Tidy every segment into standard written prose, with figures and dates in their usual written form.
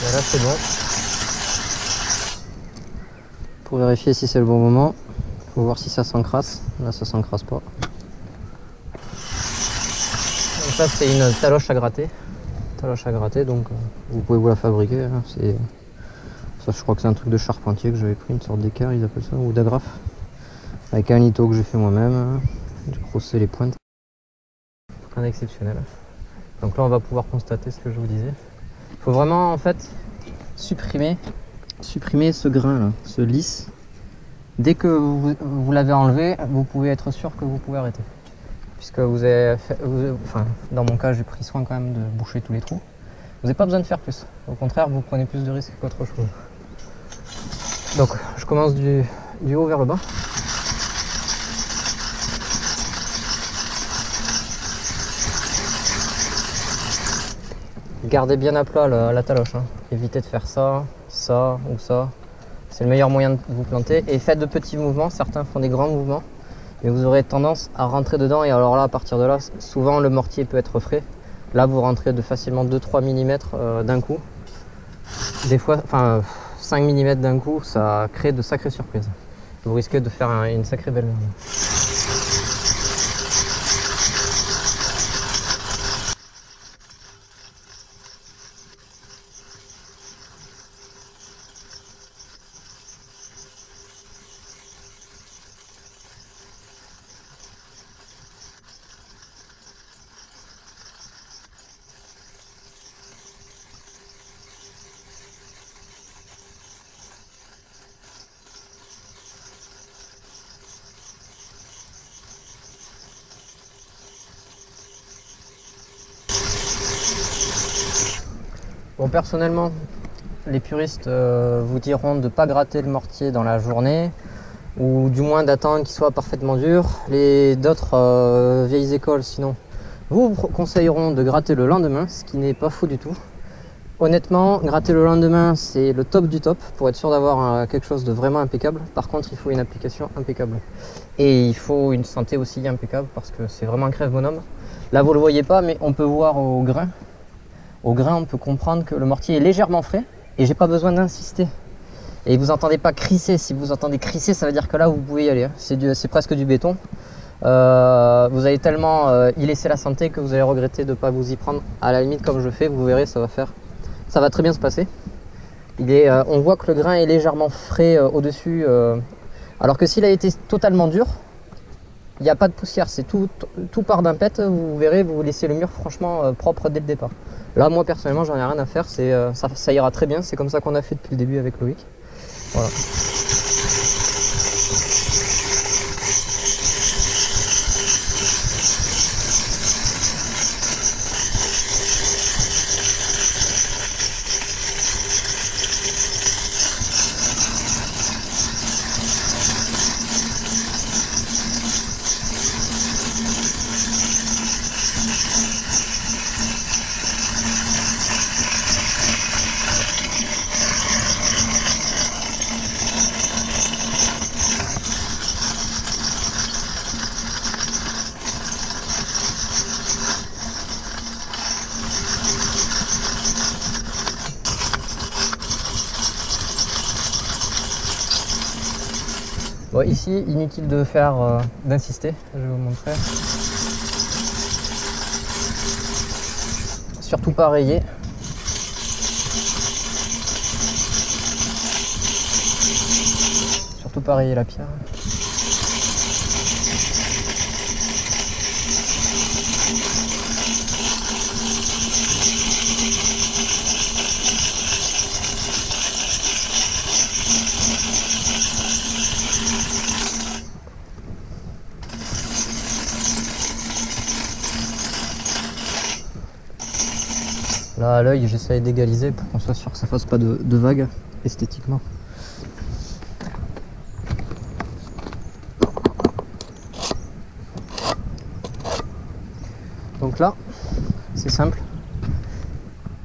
Et là c'est bon. Pour vérifier si c'est le bon moment, il faut voir si ça s'encrasse. Là ça s'encrasse pas. Donc ça c'est une taloche à gratter. Donc vous pouvez vous la fabriquer. Hein. Ça je crois que c'est un truc de charpentier que j'avais pris, une sorte d'équerre ils appellent ça, ou d'agrafe. Avec un lito que j'ai fait moi-même. J'ai crossé les pointes. Rien d'exceptionnel. Donc là on va pouvoir constater ce que je vous disais. Il faut vraiment en fait supprimer ce grain là, ce lisse. Dès que vous l'avez enlevé, vous pouvez être sûr que vous pouvez arrêter. Puisque enfin, dans mon cas j'ai pris soin quand même de boucher tous les trous. Vous n'avez pas besoin de faire plus. Au contraire, vous prenez plus de risques qu'autre chose. Donc je commence du haut vers le bas. Gardez bien à plat la taloche. Hein. Évitez de faire ça, ça ou ça. C'est le meilleur moyen de vous planter. Et faites de petits mouvements. Certains font des grands mouvements. Mais vous aurez tendance à rentrer dedans. Et alors là, à partir de là, souvent le mortier peut être frais. Là, vous rentrez de facilement 2-3 mm d'un coup. Des fois, enfin 5 mm d'un coup, ça crée de sacrées surprises. Vous risquez de faire une sacrée belle merde. Bon, personnellement, les puristes vous diront de ne pas gratter le mortier dans la journée, ou du moins d'attendre qu'il soit parfaitement dur. D'autres vieilles écoles, sinon, vous conseilleront de gratter le lendemain, ce qui n'est pas faux du tout. Honnêtement, gratter le lendemain, c'est le top du top, pour être sûr d'avoir quelque chose de vraiment impeccable. Par contre, il faut une application impeccable. Et il faut une santé aussi impeccable, parce que c'est vraiment un crève bonhomme. Là, vous ne le voyez pas, mais on peut voir au grain. Au grain, on peut comprendre que le mortier est légèrement frais et j'ai pas besoin d'insister. Et vous entendez pas crisser. Si vous entendez crisser, ça veut dire que là vous pouvez y aller. Hein. C'est presque du béton. Vous allez tellement y laisser la santé que vous allez regretter de ne pas vous y prendre. À la limite, comme je fais, vous verrez, ça va très bien se passer. On voit que le grain est légèrement frais au-dessus, alors que s'il a été totalement dur, il n'y a pas de poussière, c'est tout part d'un pet. Vous verrez, vous laissez le mur franchement propre dès le départ. Là, moi personnellement, j'en ai rien à faire, ça ira très bien. C'est comme ça qu'on a fait depuis le début avec Loïc. Voilà. Bon, ici, inutile de faire d'insister, je vais vous montrer. Surtout pas rayer. Surtout pas rayer la pierre. Là à l'œil j'essaye d'égaliser pour qu'on soit sûr que ça fasse pas de vagues esthétiquement. Donc là c'est simple,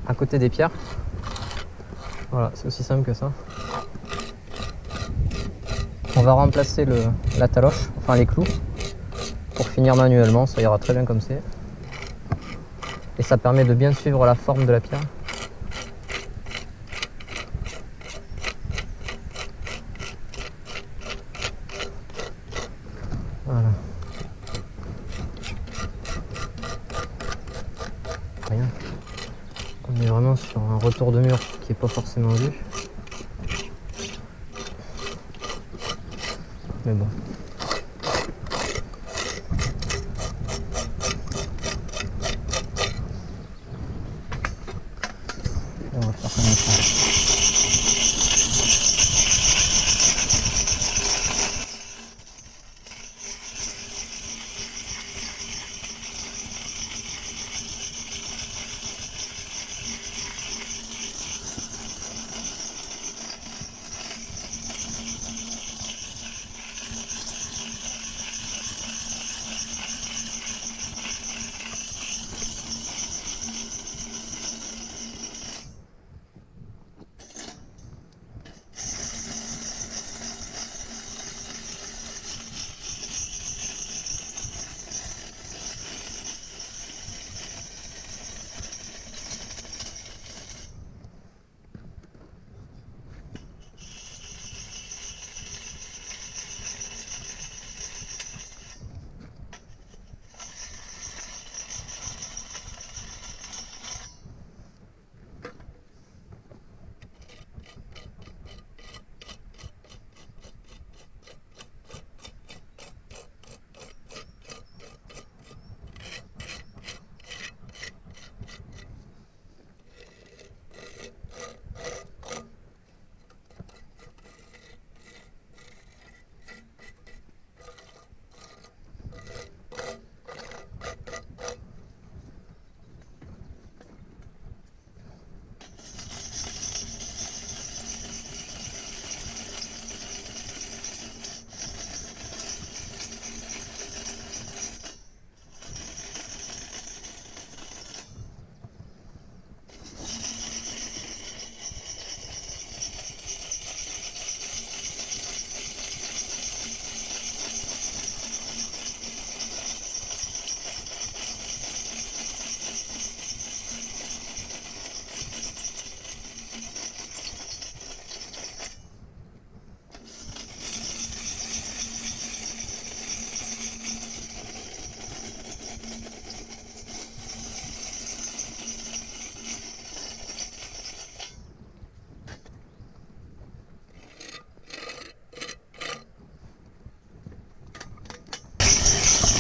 à côté des pierres, voilà, c'est aussi simple que ça. On va remplacer la taloche, enfin les clous, pour finir manuellement, ça ira très bien comme c'est. Et ça permet de bien suivre la forme de la pierre. retour de mur qui est pas forcément vu. Mais bon. Et on va faire comme ça.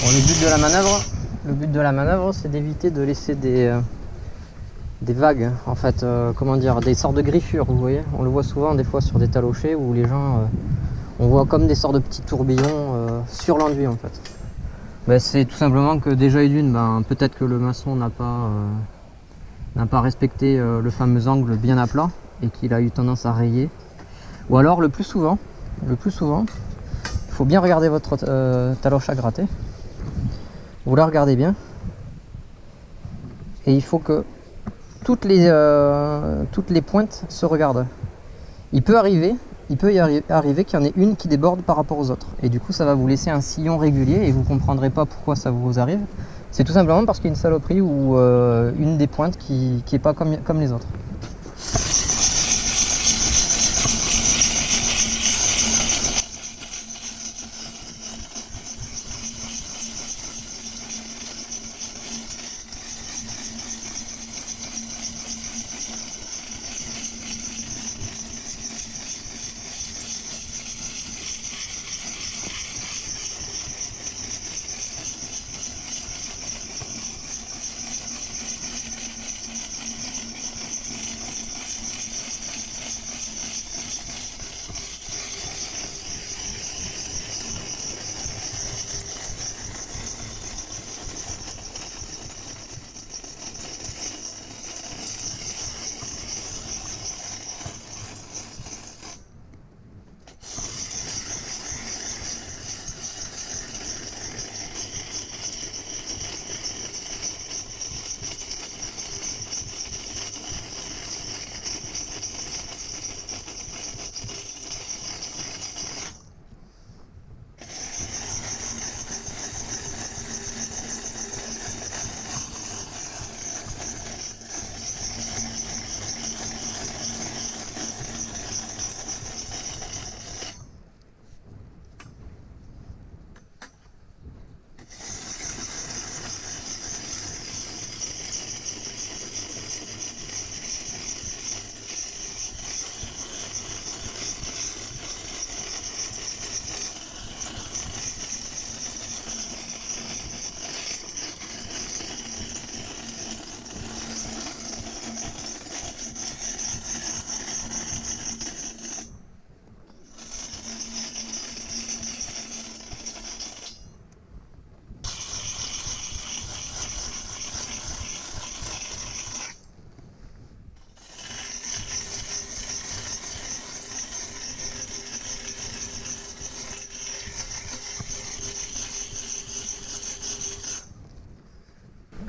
Bon, le but de la manœuvre, c'est d'éviter de laisser des vagues, en fait, comment dire, des sortes de griffures, vous voyez. On le voit souvent des fois sur des talochers où les gens, on voit comme des sortes de petits tourbillons sur l'enduit, en fait. Ben, c'est tout simplement que déjà et d'une, peut-être que le maçon n'a pas respecté le fameux angle bien à plat et qu'il a eu tendance à rayer. Ou alors le plus souvent, il faut bien regarder votre taloche à gratter. Vous la regardez bien et il faut que toutes les pointes se regardent. Il peut y arriver qu'il y en ait une qui déborde par rapport aux autres et du coup ça va vous laisser un sillon régulier et vous comprendrez pas pourquoi ça vous arrive. C'est tout simplement parce qu'il y a une saloperie ou une des pointes qui est pas comme les autres.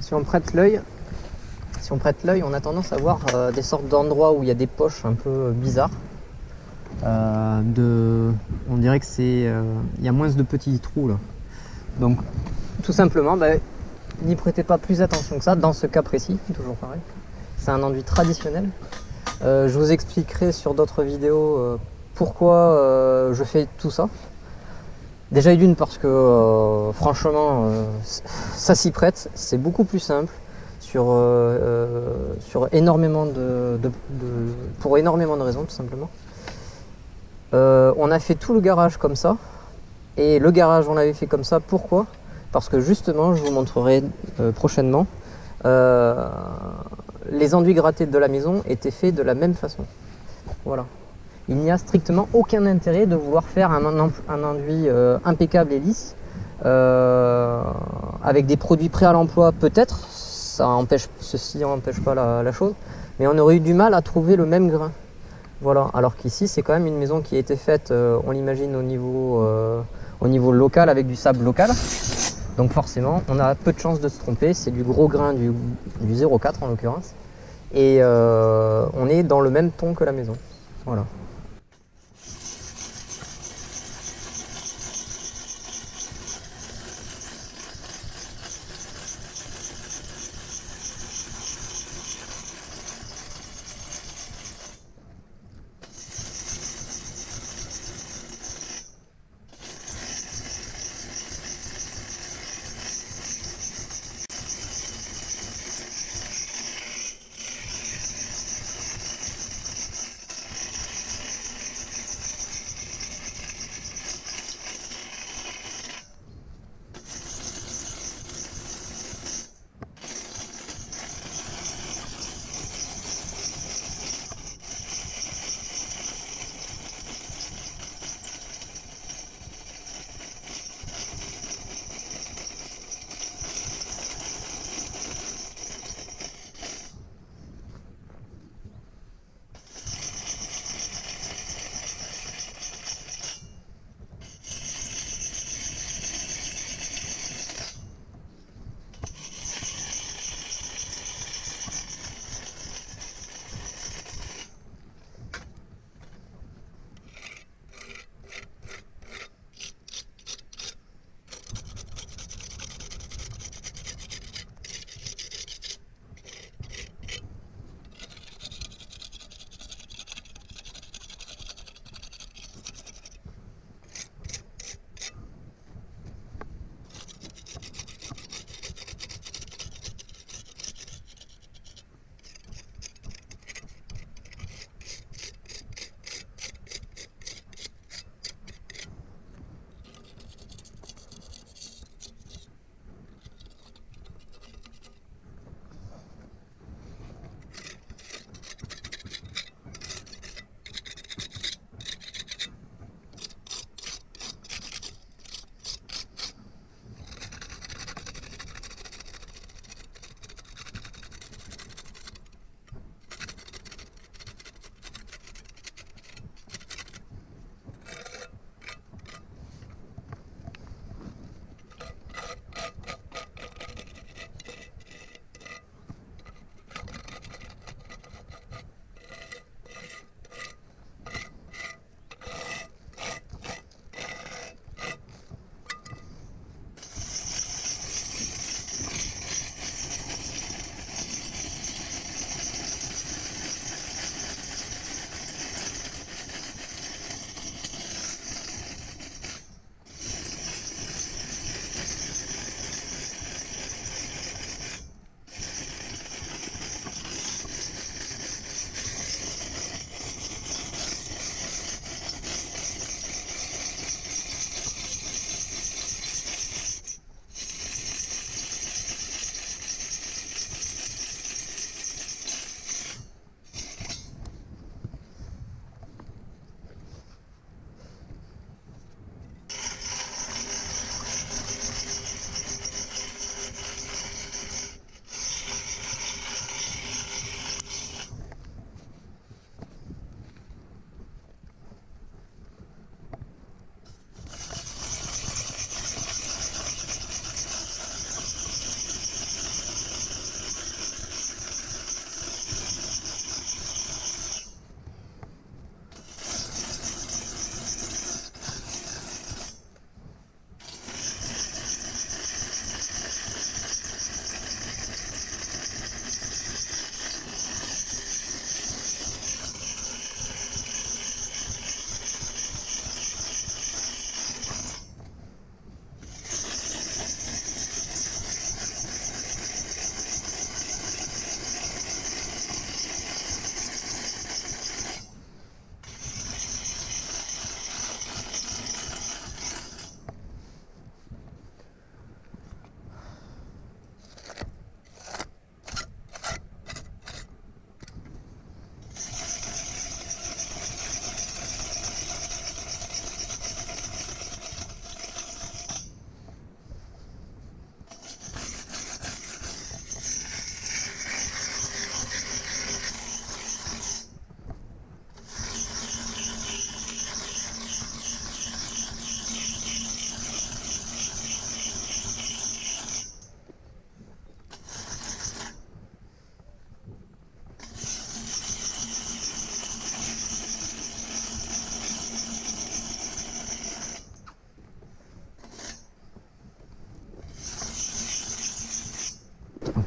si on prête l'œil, on a tendance à voir des sortes d'endroits où il y a des poches un peu bizarres. On dirait que il y a moins de petits trous là. Donc tout simplement, n'y prêtez pas plus attention que ça dans ce cas précis, toujours pareil. C'est un enduit traditionnel. Je vous expliquerai sur d'autres vidéos pourquoi je fais tout ça. Déjà d'une parce que franchement ça s'y prête, c'est beaucoup plus simple sur énormément pour énormément de raisons tout simplement. On a fait tout le garage comme ça, et le garage on l'avait fait comme ça, pourquoi? Parce que justement, je vous montrerai prochainement, les enduits grattés de la maison étaient faits de la même façon. Voilà. Il n'y a strictement aucun intérêt de vouloir faire un enduit impeccable et lisse, avec des produits prêts à l'emploi peut-être, ceci n'empêche pas la chose, mais on aurait eu du mal à trouver le même grain. Voilà, alors qu'ici c'est quand même une maison qui a été faite, on l'imagine au niveau local, avec du sable local. Donc forcément, on a peu de chances de se tromper, c'est du gros grain du 04 en l'occurrence. Et on est dans le même ton que la maison. Voilà.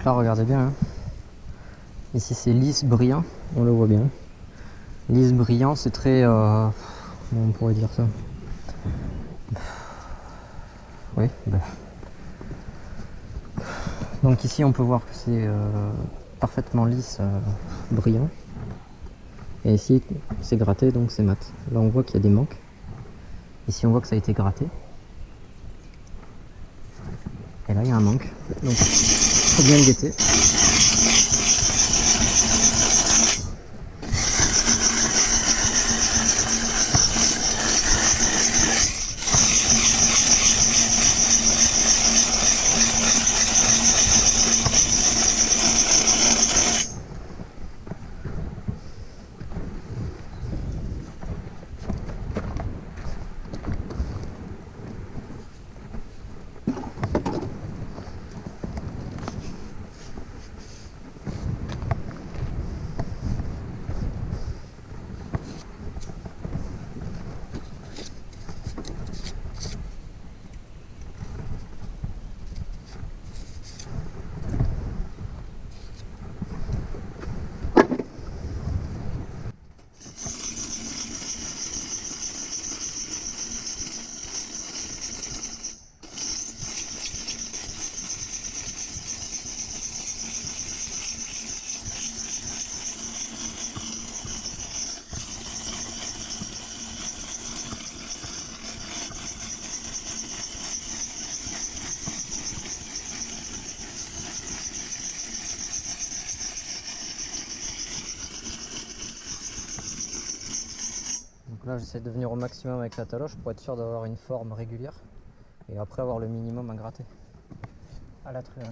là, regardez bien. Hein. Ici, c'est lisse, brillant. On le voit bien. Lisse, brillant, c'est très... comment on pourrait dire ça? Oui. Ben. Donc ici, on peut voir que c'est parfaitement lisse, brillant. Et ici, c'est gratté, donc c'est mat. Là, on voit qu'il y a des manques. Ici, on voit que ça a été gratté. Et là, il y a un manque. Donc, faut bien le guetter. Donc là, j'essaie de venir au maximum avec la taloche pour être sûr d'avoir une forme régulière et après avoir le minimum à gratter à la truelle.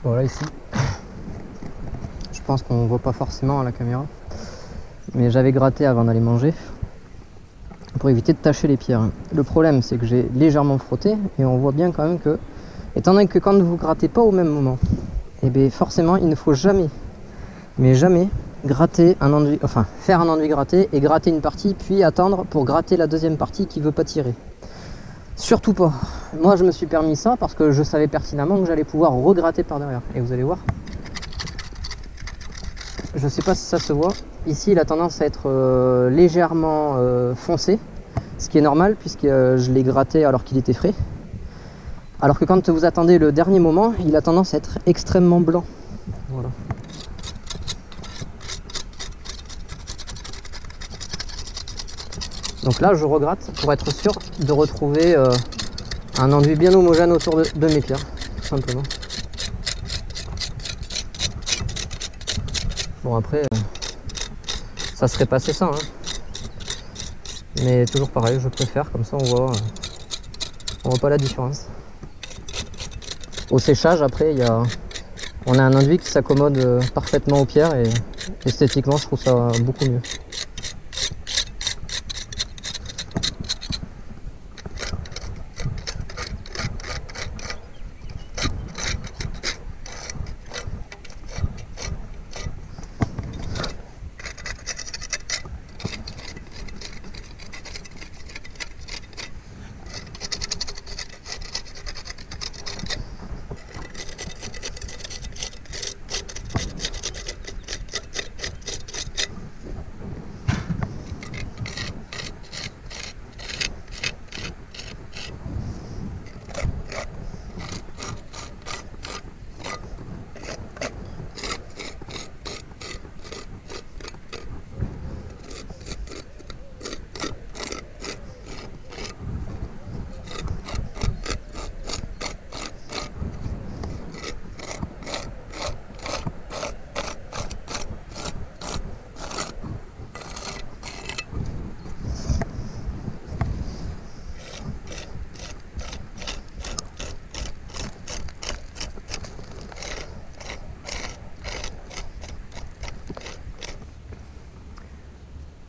Voilà, ici. Je pense qu'on ne voit pas forcément à la caméra. Mais j'avais gratté avant d'aller manger pour éviter de tacher les pierres. Le problème, c'est que j'ai légèrement frotté et on voit bien quand même que, étant donné que quand vous grattez pas au même moment, et bien forcément il ne faut jamais, mais jamais gratter un enduit, enfin faire un enduit gratté et gratter une partie puis attendre pour gratter la deuxième partie qui veut pas tirer. Surtout pas. Moi je me suis permis ça parce que je savais pertinemment que j'allais pouvoir regratter par derrière. Et vous allez voir, je sais pas si ça se voit, ici il a tendance à être légèrement foncé, ce qui est normal puisque je l'ai gratté alors qu'il était frais. Alors que quand vous attendez le dernier moment, il a tendance à être extrêmement blanc. Voilà. Donc là je regratte pour être sûr de retrouver un enduit bien homogène autour de mes pierres, tout simplement. Bon après, ça serait passé ça, hein. Mais toujours pareil, je préfère, comme ça on voit pas la différence. Au séchage après, on a un enduit qui s'accommode parfaitement aux pierres et esthétiquement je trouve ça beaucoup mieux.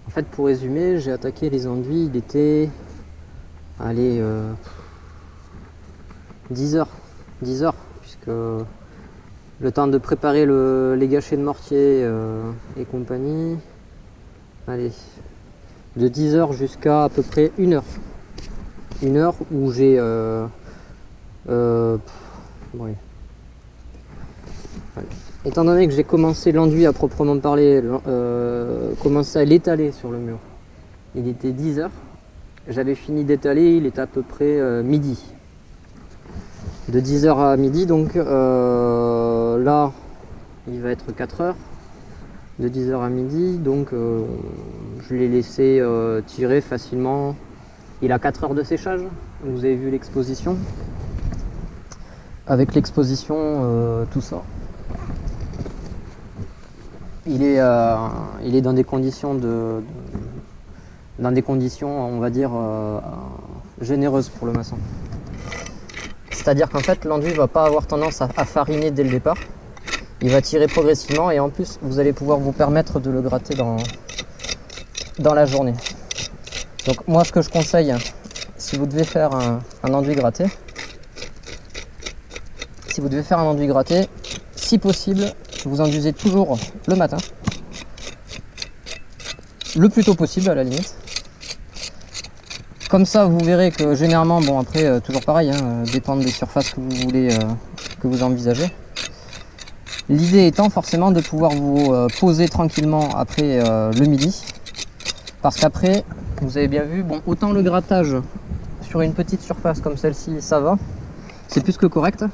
En fait, pour résumer, j'ai attaqué les enduits, il était, allez, 10 heures, puisque le temps de préparer les gâchets de mortier et compagnie, allez, de 10 heures jusqu'à à peu près 1 heure. 1 heure où j'ai ouais. Étant donné que j'ai commencé l'enduit à proprement parler, commencé à l'étaler sur le mur, il était 10 heures, j'avais fini d'étaler, il était à peu près midi. De 10 heures à midi, donc là il va être 4 heures, de 10 heures à midi, donc je l'ai laissé tirer facilement. Il a 4 heures de séchage, vous avez vu l'exposition. Avec l'exposition, tout ça. Il est dans des conditions on va dire généreuses pour le maçon. C'est-à-dire qu'en fait l'enduit va pas avoir tendance à fariner dès le départ. Il va tirer progressivement et en plus vous allez pouvoir vous permettre de le gratter dans la journée. Donc moi ce que je conseille, si vous devez faire un enduit gratté, si possible, vous enduisez toujours le matin, le plus tôt possible à la limite. Comme ça, vous verrez que généralement, bon après, toujours pareil, hein, dépendre des surfaces que vous voulez, que vous envisagez. L'idée étant forcément de pouvoir vous poser tranquillement après le midi, parce qu'après, vous avez bien vu, bon, autant le grattage sur une petite surface comme celle-ci, ça va, c'est plus que correct.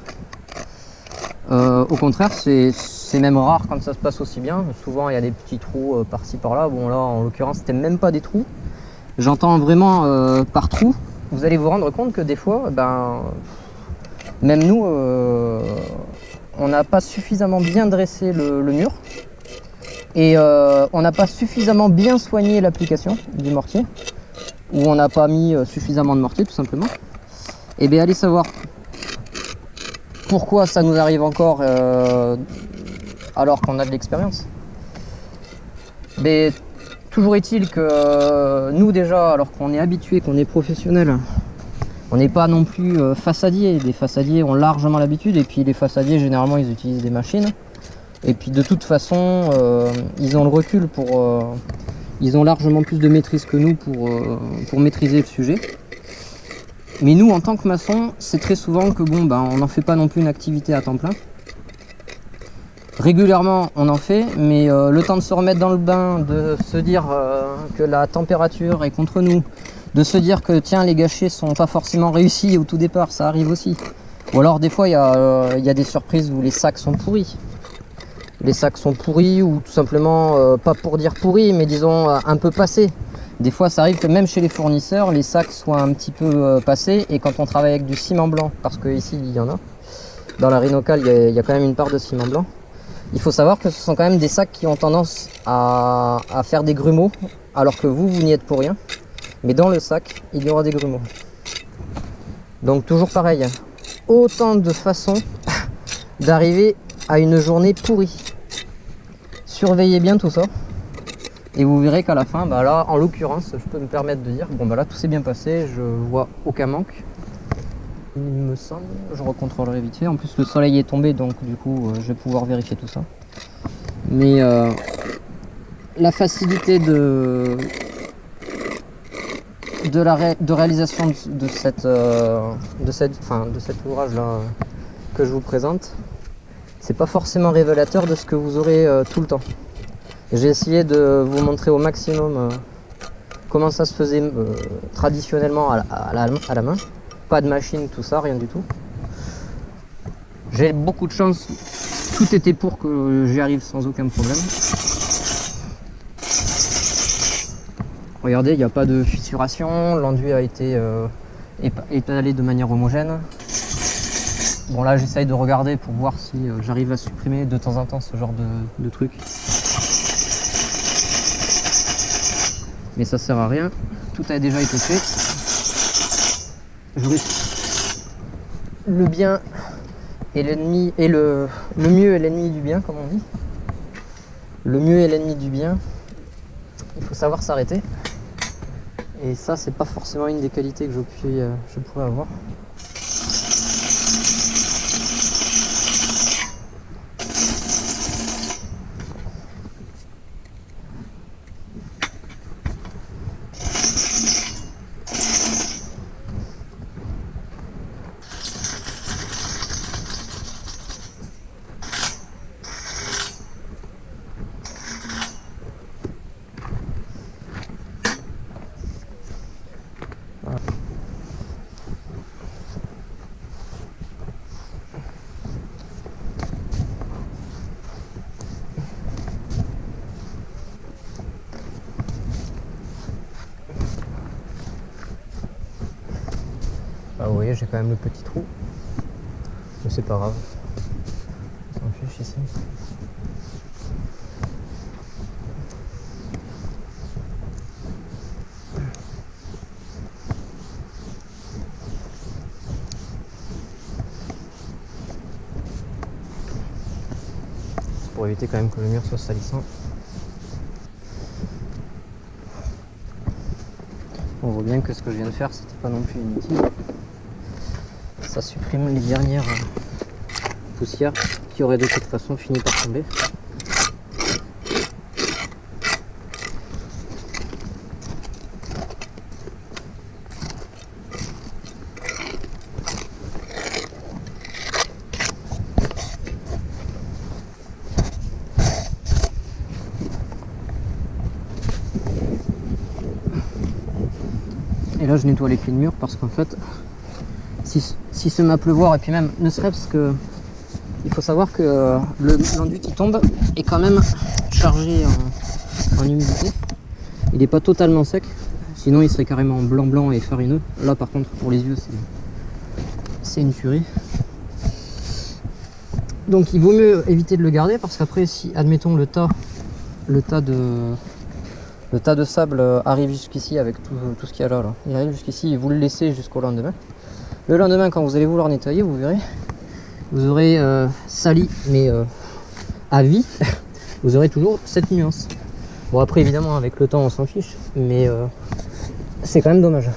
Au contraire, c'est même rare quand ça se passe aussi bien. Souvent, il y a des petits trous par-ci par-là. Bon, là, en l'occurrence, c'était même pas des trous. J'entends vraiment par trou. Vous allez vous rendre compte que des fois, ben, même nous, on n'a pas suffisamment bien dressé le mur et on n'a pas suffisamment bien soigné l'application du mortier, ou on n'a pas mis suffisamment de mortier, tout simplement. Et bien, allez savoir. pourquoi ça nous arrive encore alors qu'on a de l'expérience. Mais toujours est-il que nous déjà, alors qu'on est habitué, qu'on est professionnel, on n'est pas non plus façadier. Les façadiers ont largement l'habitude, et puis les façadiers généralement ils utilisent des machines. Et puis de toute façon, ils ont le recul ils ont largement plus de maîtrise que nous pour maîtriser le sujet. Mais nous, en tant que maçon, c'est très souvent que bon, on n'en fait pas non plus une activité à temps plein. Régulièrement, on en fait, mais le temps de se remettre dans le bain, de se dire que la température est contre nous, de se dire que tiens, les gâchets sont pas forcément réussis au tout départ, ça arrive aussi. Ou alors des fois, il y a des surprises où les sacs sont pourris. Les sacs sont pourris, ou tout simplement, pas pour dire pourris, mais disons un peu passés. Des fois ça arrive que même chez les fournisseurs, les sacs soient un petit peu passés, et quand on travaille avec du ciment blanc, parce que ici il y en a, dans la Rhinocale il y a quand même une part de ciment blanc, il faut savoir que ce sont quand même des sacs qui ont tendance à faire des grumeaux, alors que vous n'y êtes pour rien, mais dans le sac il y aura des grumeaux. Donc toujours pareil, autant de façons d'arriver à une journée pourrie. Surveillez bien tout ça. Et vous verrez qu'à la fin, là, en l'occurrence, je peux me permettre de dire, bon là, tout s'est bien passé, je vois aucun manque. Il me semble, je recontrôlerai vite fait. En plus, le soleil est tombé, donc du coup, je vais pouvoir vérifier tout ça. Mais la facilité de réalisation de cet ouvrage-là que je vous présente, c'est pas forcément révélateur de ce que vous aurez tout le temps. J'ai essayé de vous montrer au maximum comment ça se faisait traditionnellement à la main. Pas de machine, tout ça, rien du tout. J'ai beaucoup de chance, tout était pour que j'y arrive sans aucun problème. Regardez, il n'y a pas de fissuration, l'enduit a été étalé de manière homogène. Bon là j'essaye de regarder pour voir si j'arrive à supprimer de temps en temps ce genre de truc. Mais ça sert à rien, tout a déjà été fait. Le bien est l'ennemi, et le mieux est l'ennemi du bien, comme on dit. Le mieux est l'ennemi du bien. Il faut savoir s'arrêter. Et ça, c'est pas forcément une des qualités que je pourrais avoir. Vous voyez, j'ai quand même le petit trou, mais c'est pas grave, on s'en fiche ici. C'est pour éviter quand même que le mur soit salissant. On voit bien que ce que je viens de faire, c'était pas non plus inutile. Ça supprime les dernières poussières qui auraient de toute façon fini par tomber. Et là je nettoie les pieds de mur parce qu'en fait si se met à pleuvoir, et puis même ne serait-ce que, il faut savoir que l'enduit qui tombe est quand même chargé en humidité. Il n'est pas totalement sec, sinon il serait carrément blanc et farineux. Là par contre pour les yeux c'est une tuerie. Donc il vaut mieux éviter de le garder, parce qu'après si admettons le tas de sable arrive jusqu'ici avec tout ce qu'il y a là, il arrive jusqu'ici et vous le laissez jusqu'au lendemain. Le lendemain, quand vous allez vouloir nettoyer, vous verrez vous aurez sali, mais à vie, vous aurez toujours cette nuance. Bon après évidemment avec le temps on s'en fiche, mais c'est quand même dommage.